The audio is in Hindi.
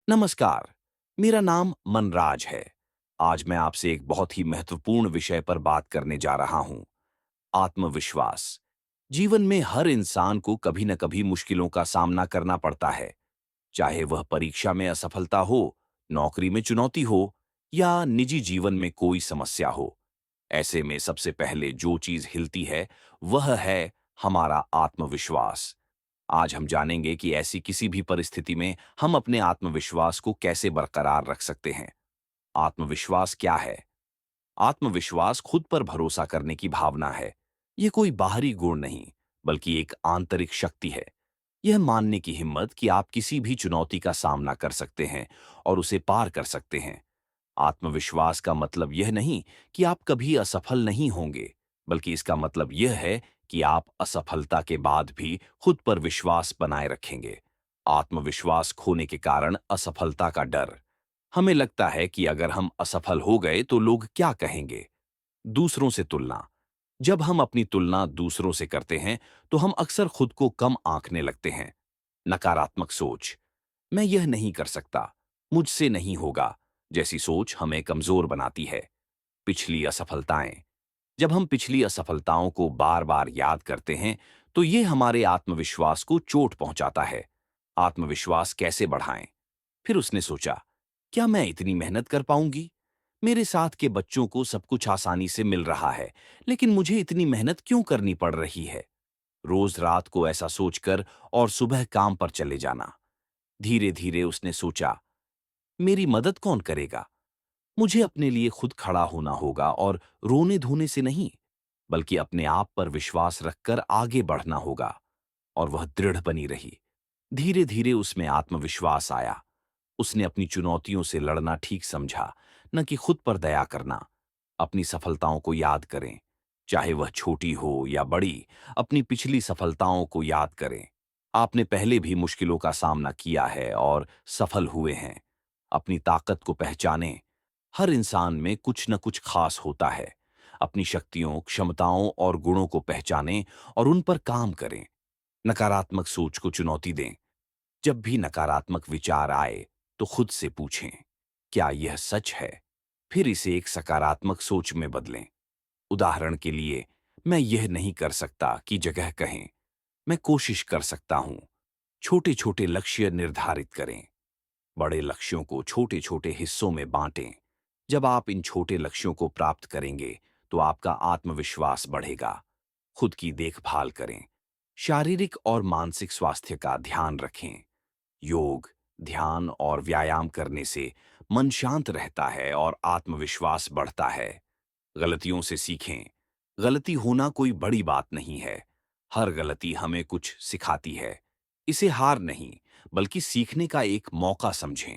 नमस्कार। मेरा नाम मनराज है। आज मैं आपसे एक बहुत ही महत्वपूर्ण विषय पर बात करने जा रहा हूं। आत्मविश्वास। जीवन में हर इंसान को कभी न कभी मुश्किलों का सामना करना पड़ता है। चाहे वह परीक्षा में असफलता हो, नौकरी में चुनौती हो या निजी जीवन में कोई समस्या हो। ऐसे में सबसे पहले जो चीज हिलती है वह है हमारा आत्मविश्वास। आज हम जानेंगे कि ऐसी किसी भी परिस्थिति में हम अपने आत्मविश्वास को कैसे बरकरार रख सकते हैं। आत्मविश्वास क्या है? आत्मविश्वास खुद पर भरोसा करने की भावना है। यह कोई बाहरी गुण नहीं, बल्कि एक आंतरिक शक्ति है। यह मानने की हिम्मत कि आप किसी भी चुनौती का सामना कर सकते हैं और उसे पार कर सकते हैं। आत्मविश्वास का मतलब यह नहीं कि आप कभी असफल नहीं होंगे, बल्कि इसका मतलब यह है कि आप असफलता के बाद भी खुद पर विश्वास बनाए रखेंगे। आत्मविश्वास खोने के कारण असफलता का डर। हमें लगता है कि अगर हम असफल हो गए तो लोग क्या कहेंगे। दूसरों से तुलना। जब हम अपनी तुलना दूसरों से करते हैं तो हम अक्सर खुद को कम आंकने लगते हैं। नकारात्मक सोच। मैं यह नहीं कर सकता, मुझसे नहीं होगा जैसी सोच हमें कमजोर बनाती है। पिछली असफलताएं। जब हम पिछली असफलताओं को बार बार याद करते हैं तो ये हमारे आत्मविश्वास को चोट पहुंचाता है। आत्मविश्वास कैसे बढ़ाएं? फिर उसने सोचा, क्या मैं इतनी मेहनत कर पाऊंगी? मेरे साथ के बच्चों को सब कुछ आसानी से मिल रहा है, लेकिन मुझे इतनी मेहनत क्यों करनी पड़ रही है? रोज रात को ऐसा सोचकर और सुबह काम पर चले जाना। धीरे धीरे उसने सोचा, मेरी मदद कौन करेगा? मुझे अपने लिए खुद खड़ा होना होगा और रोने धोने से नहीं, बल्कि अपने आप पर विश्वास रखकर आगे बढ़ना होगा। और वह दृढ़ बनी रही। धीरे धीरे उसमें आत्मविश्वास आया। उसने अपनी चुनौतियों से लड़ना ठीक समझा, न कि खुद पर दया करना। अपनी सफलताओं को याद करें, चाहे वह छोटी हो या बड़ी। अपनी पिछली सफलताओं को याद करें। आपने पहले भी मुश्किलों का सामना किया है और सफल हुए हैं। अपनी ताकत को पहचानें। हर इंसान में कुछ न कुछ खास होता है। अपनी शक्तियों, क्षमताओं और गुणों को पहचानें और उन पर काम करें। नकारात्मक सोच को चुनौती दें। जब भी नकारात्मक विचार आए तो खुद से पूछें, क्या यह सच है? फिर इसे एक सकारात्मक सोच में बदलें। उदाहरण के लिए, मैं यह नहीं कर सकता की जगह कहें, मैं कोशिश कर सकता हूं। छोटे छोटे लक्ष्य निर्धारित करें। बड़े लक्ष्यों को छोटे छोटे हिस्सों में बांटें। जब आप इन छोटे लक्ष्यों को प्राप्त करेंगे तो आपका आत्मविश्वास बढ़ेगा। खुद की देखभाल करें। शारीरिक और मानसिक स्वास्थ्य का ध्यान रखें। योग, ध्यान और व्यायाम करने से मन शांत रहता है और आत्मविश्वास बढ़ता है। गलतियों से सीखें। गलती होना कोई बड़ी बात नहीं है। हर गलती हमें कुछ सिखाती है। इसे हार नहीं, बल्कि सीखने का एक मौका समझें।